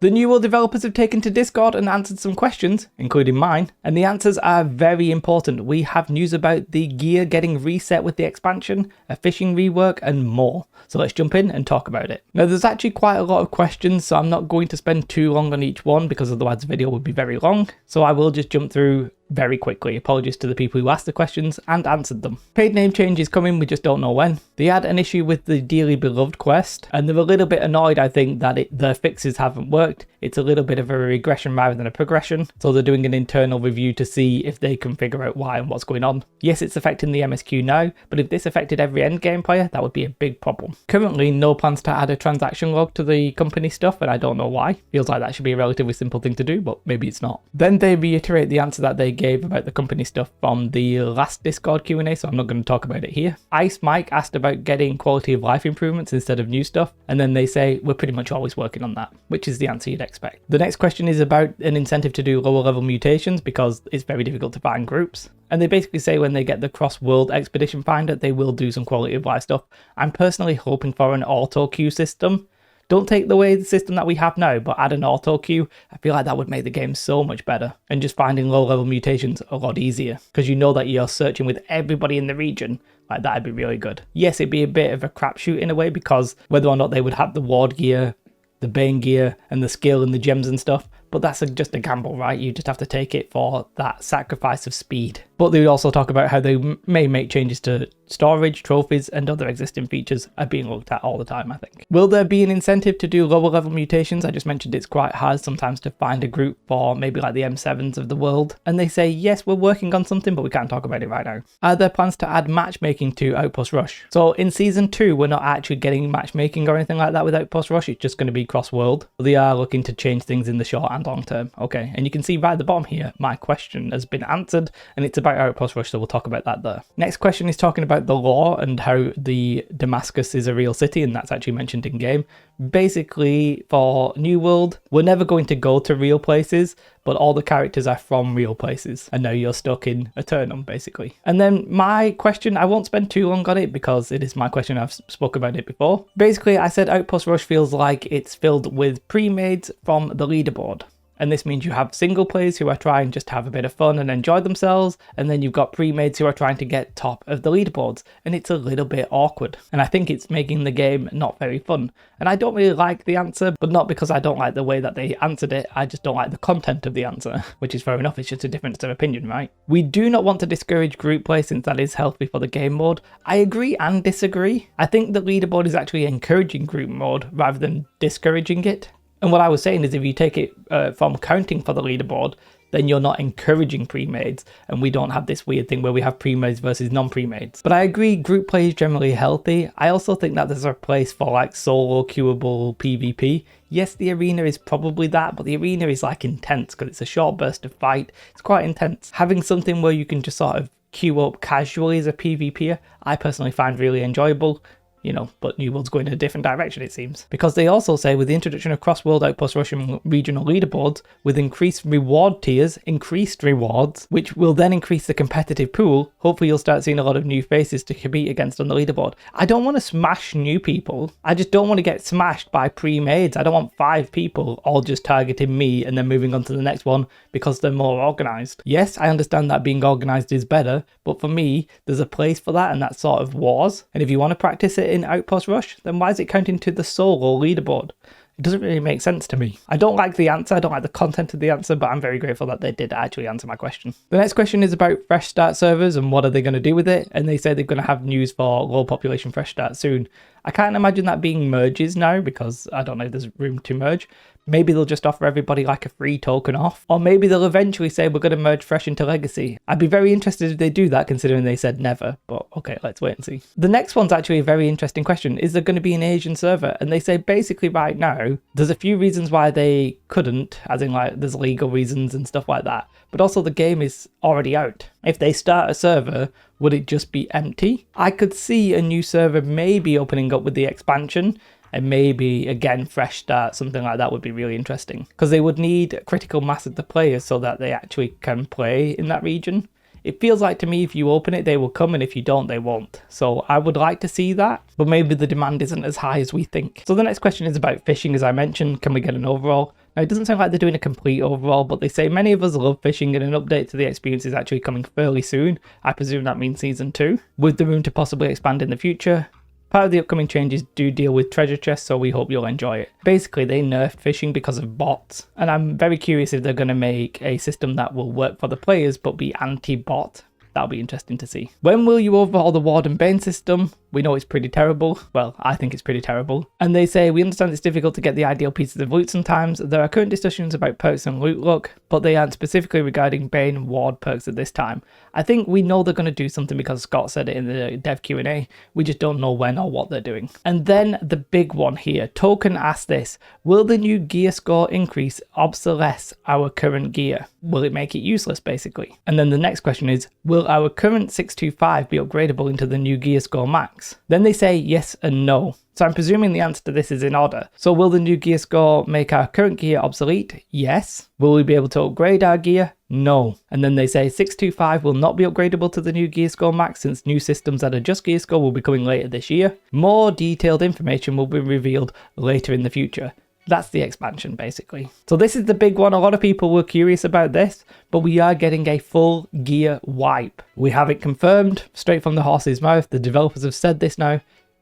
The New World developers have taken to Discord and answered some questions, including mine, and the answers are very important. We have news about the gear getting reset with the expansion, a fishing rework, and more. So let's jump in and talk about it. Now there's actually quite a lot of questions, so I'm not going to spend too long on each one because otherwise the video would be very long. So I will just jump through very quickly. Apologies to the people who asked the questions and answered them. Paid name change is coming, we just don't know when. They had an issue with the Dearly Beloved quest, and they're a little bit annoyed, I think, that their fixes haven't worked. It's a little bit of a regression rather than a progression, so they're doing an internal review to see if they can figure out why and what's going on. Yes, it's affecting the MSQ now, but if this affected every endgame player, that would be a big problem. Currently, no plans to add a transaction log to the company stuff, and I don't know why. Feels like that should be a relatively simple thing to do, but maybe it's not. Then they reiterate the answer that they gave about the company stuff from the last Discord Q&A, so I'm not going to talk about it here. Ice Mike asked about getting quality of life improvements instead of new stuff, and then they say we're pretty much always working on that, which is the answer you'd expect. The next question is about an incentive to do lower level mutations because it's very difficult to find groups. And they basically say when they get the cross-world expedition finder, they will do some quality of life stuff. I'm personally hoping for an auto queue system. Don't take away the system that we have now, but add an auto queue. I feel like that would make the game so much better. And just finding low level mutations a lot easier, because you know that you're searching with everybody in the region. Like, that'd be really good. Yes, it'd be a bit of a crapshoot in a way, because whether or not they would have the ward gear, the bane gear, and the skill and the gems and stuff, but that's just a gamble, right? You just have to take it for that sacrifice of speed. But they would also talk about how they may make changes to storage, trophies, and other existing features are being looked at all the time, I think. Will there be an incentive to do lower level mutations? I just mentioned it's quite hard sometimes to find a group for maybe like the M7s of the world. And they say, yes, we're working on something, but we can't talk about it right now. Are there plans to add matchmaking to Outpost Rush? So in Season 2, we're not actually getting matchmaking or anything like that with Outpost Rush. It's just going to be cross-world. They are looking to change things in the short and long term. Okay, and you can see right at the bottom here, my question has been answered, and it's about Outpost Rush, so we'll talk about that there. Next question is talking about the lore and how the Damascus is a real city, and that's actually mentioned in game. Basically, for New World, we're never going to go to real places, but all the characters are from real places, and now you're stuck in Eternum, basically. And then my question, I won't spend too long on it because it is my question, I've spoke about it before. Basically, I said Outpost Rush feels like it's filled with pre-mades from the leaderboard. And this means you have single players who are trying just to have a bit of fun and enjoy themselves, and then you've got pre-mades who are trying to get top of the leaderboards, and it's a little bit awkward. And I think it's making the game not very fun. And I don't really like the answer, but not because I don't like the way that they answered it, I just don't like the content of the answer, which is fair enough, it's just a difference of opinion, right? We do not want to discourage group play since that is healthy for the game mode. I agree and disagree. I think the leaderboard is actually encouraging group mode rather than discouraging it. And what I was saying is if you take it from counting for the leaderboard, then you're not encouraging pre-mades, and we don't have this weird thing where we have pre-mades versus non-pre-mades. But I agree group play is generally healthy. I also think that there's a place for like solo queuable PvP. Yes, the arena is probably that, but the arena is like intense because it's a short burst of fight. It's quite intense. Having something where you can just sort of queue up casually as a PvPer, I personally find really enjoyable. You know, but New World's going in a different direction, it seems. Because they also say with the introduction of cross-world Outpost Rush and regional leaderboards, with increased reward tiers, increased rewards, which will then increase the competitive pool, hopefully you'll start seeing a lot of new faces to compete against on the leaderboard. I don't want to smash new people. I just don't want to get smashed by pre-mades. I don't want 5 people all just targeting me and then moving on to the next one because they're more organised. Yes, I understand that being organised is better, but for me, there's a place for that, and that's sort of wars. And if you want to practice it in Outpost Rush, then why is it counting to the solo leaderboard? It doesn't really make sense to me. I don't like the answer, I don't like the content of the answer, but I'm very grateful that they did actually answer my question. The next question is about fresh start servers and what are they going to do with it, and they say they're going to have news for low population fresh start soon. I can't imagine that being merges now because I don't know if there's room to merge. Maybe they'll just offer everybody like a free token off, or maybe they'll eventually say we're going to merge Fresh into Legacy. I'd be very interested if they do that considering they said never, but okay, let's wait and see. The next one's actually a very interesting question. Is there going to be an Asian server? And they say basically right now, there's a few reasons why they couldn't, as in like there's legal reasons and stuff like that, but also the game is already out. If they start a server, would it just be empty? I could see a new server maybe opening up with the expansion, and maybe again fresh start, something like that would be really interesting because they would need a critical mass of the players so that they actually can play in that region. It feels like to me if you open it they will come, and if you don't they won't. So I would like to see that, but maybe the demand isn't as high as we think. So the next question is about fishing, as I mentioned. Can we get an overall? Now, it doesn't sound like they're doing a complete overhaul, but they say many of us love fishing and an update to the experience is actually coming fairly soon. I presume that means season 2, with the room to possibly expand in the future. Part of the upcoming changes do deal with treasure chests, so we hope you'll enjoy it. Basically, they nerfed fishing because of bots, and I'm very curious if they're going to make a system that will work for the players but be anti-bot. That'll be interesting to see. When will you overhaul the Ward and Bane system? We know it's pretty terrible. Well, I think it's pretty terrible. And they say, we understand it's difficult to get the ideal pieces of loot sometimes. There are current discussions about perks and loot luck, but they aren't specifically regarding Bane and Ward perks at this time. I think we know they're going to do something because Scott said it in the dev Q&A. We just don't know when or what they're doing. And then the big one here. Token asked this, will the new gear score increase obsolesce our current gear? Will it make it useless, basically? And then the next question is, will our current 625 be upgradable into the new gear score max? Then they say yes and no. So I'm presuming the answer to this is in order. So will the new gear score make our current gear obsolete? Yes. Will we be able to upgrade our gear? No. And then they say 625 will not be upgradable to the new gear score max since new systems that adjust gear score will be coming later this year. More detailed information will be revealed later in the future. That's the expansion, basically. So this is the big one. A lot of people were curious about this, but we are getting a full gear wipe. We have it confirmed straight from the horse's mouth. The developers have said this now.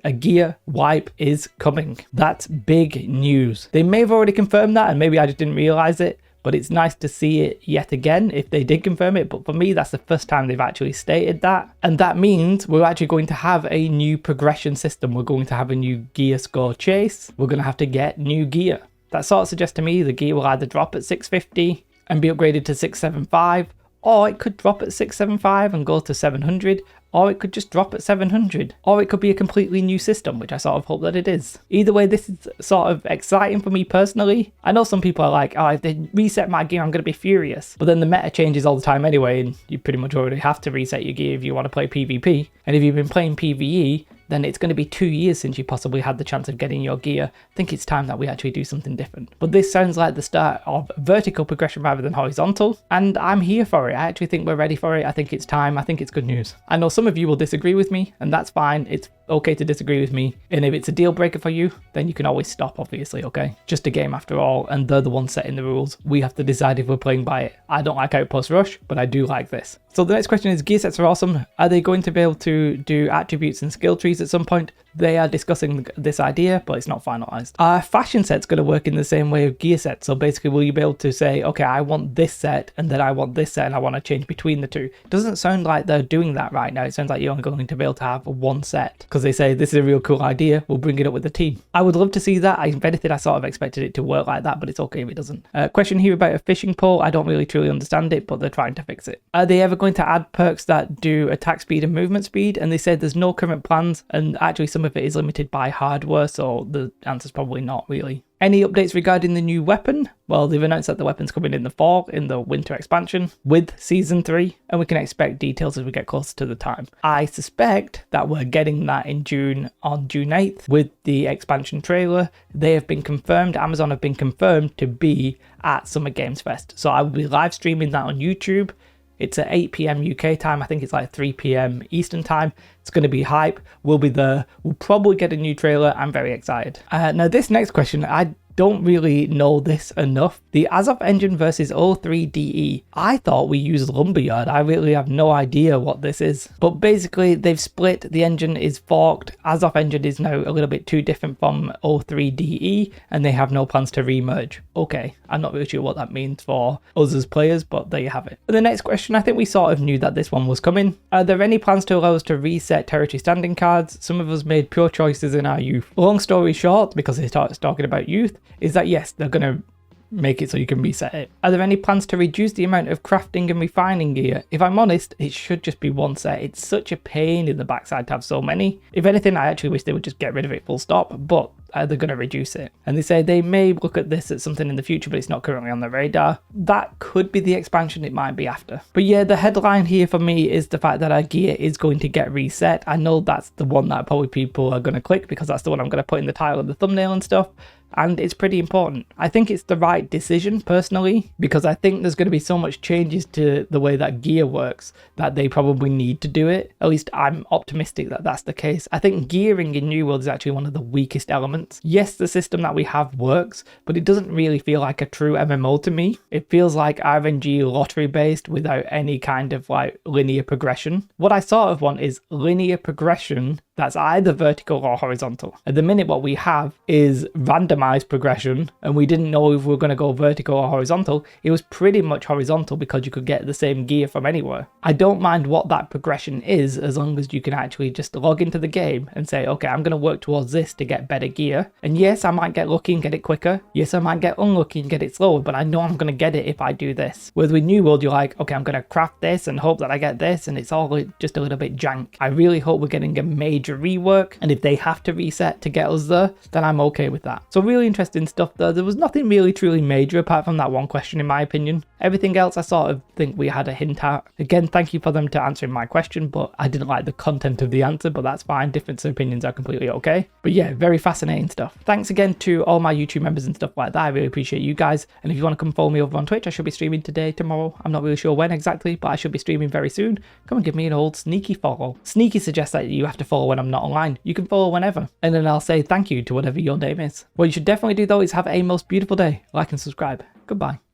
A gear wipe is coming. That's big news. They may have already confirmed that, and maybe I just didn't realize it, but it's nice to see it yet again if they did confirm it. But for me, that's the first time they've actually stated that. And that means we're actually going to have a new progression system. We're going to have a new gear score chase. We're going to have to get new gear. That sort of suggests to me the gear will either drop at 650 and be upgraded to 675, or it could drop at 675 and go to 700, or it could just drop at 700, or it could be a completely new system, which I sort of hope that it is. Either way, this is sort of exciting for me personally. I know some people are like, oh, if they reset my gear, I'm going to be furious. But then the meta changes all the time anyway, and you pretty much already have to reset your gear if you want to play PvP. And if you've been playing PvE, then it's going to be 2 years since you possibly had the chance of getting your gear. I think it's time that we actually do something different. But this sounds like the start of vertical progression rather than horizontal, and I'm here for it. I actually think we're ready for it. I think it's time. I think it's good news. I know some of you will disagree with me, and that's fine. It's okay to disagree with me, and if it's a deal breaker for you, then you can always stop, obviously, okay? Just a game after all, and they're the ones setting the rules. We have to decide if we're playing by it. I don't like Outpost Rush, but I do like this. So the next question is, gear sets are awesome. Are they going to be able to do attributes and skill trees at some point? They are discussing this idea, but it's not finalized. Are fashion sets going to work in the same way of gear sets? So basically, will you be able to say, okay, I want this set, and then I want this set, and I want to change between the two? It doesn't sound like they're doing that right now. It sounds like you're only going to be able to have one set, because they say this is a real cool idea, we'll bring it up with the team. I would love to see that. If anything, I sort of expected it to work like that, but it's okay if it doesn't. Question here about a fishing pole. I don't really truly understand it, but they're trying to fix it. Are they ever going to add perks that do attack speed and movement speed? And they said there's no current plans, and actually some of it is limited by hardware, so the answer's probably not really. Any updates regarding the new weapon? Well, they've announced that the weapon's coming in the fall, in the winter expansion, with Season 3, and we can expect details as we get closer to the time. I suspect that we're getting that in June, on June 8th, with the expansion trailer. They have been confirmed, Amazon have been confirmed to be at Summer Games Fest. So I will be live streaming that on YouTube. It's at 8 PM UK time. I think it's like 3 PM Eastern time. It's going to be hype. We'll be there. We'll probably get a new trailer. I'm very excited. Now, this next question, I don't really know this enough. The Azov engine versus O3DE. I thought we used Lumberyard. I really have no idea what this is. But basically, they've split. The engine is forked. Azov engine is now a little bit too different from O3DE, and they have no plans to remerge. Okay, I'm not really sure what that means for us as players, but there you have it. The next question, I think we sort of knew that this one was coming. Are there any plans to allow us to reset territory standing cards? Some of us made pure choices in our youth. Long story short, because they started talking about youth, is that yes, they're going to make it so you can reset it. Are there any plans to reduce the amount of crafting and refining gear? If I'm honest, it should just be one set. It's such a pain in the backside to have so many. If anything, I actually wish they would just get rid of it full stop, but they're going to reduce it. And they say they may look at this as something in the future, but it's not currently on the radar. That could be the expansion, it might be after. But yeah, the headline here for me is the fact that our gear is going to get reset. I know that's the one that probably people are going to click because that's the one I'm going to put in the title of the thumbnail and stuff. and it's pretty important. I think it's the right decision personally, because I think there's going to be so much changes to the way that gear works that they probably need to do it. At least I'm optimistic that that's the case. I think gearing in New World is actually one of the weakest elements. Yes, the system that we have works, but it doesn't really feel like a true MMO to me. It feels like RNG lottery based without any kind of like linear progression. What I sort of want is linear progression that's either vertical or horizontal. At the minute, what we have is randomized progression, and we didn't know if we were going to go vertical or horizontal. It was pretty much horizontal because you could get the same gear from anywhere. I don't mind what that progression is, as long as you can actually just log into the game and say, okay, I'm going to work towards this to get better gear. And yes, I might get lucky and get it quicker. Yes, I might get unlucky and get it slower, but I know I'm going to get it if I do this. Whereas with New World, you're like, okay, I'm going to craft this and hope that I get this, and it's all just a little bit jank. I really hope we're getting a major rework, and if they have to reset to get us there, then I'm okay with that. So really interesting stuff there. There was nothing really truly major apart from that one question in my opinion. Everything else I sort of think we had a hint at. Again, thank you for them to answering my question, but I didn't like the content of the answer, but that's fine. Different opinions are completely okay. But yeah, very fascinating stuff. Thanks again to all my YouTube members and stuff like that. I really appreciate you guys. And if you want to come follow me over on Twitch, I should be streaming today, tomorrow. I'm not really sure when exactly, but I should be streaming very soon. Come and give me an old sneaky follow. Sneaky suggests that you have to follow when I'm not online. You can follow whenever, and then I'll say thank you to whatever your name is. What you should definitely do though is have a most beautiful day. Like and subscribe. Goodbye.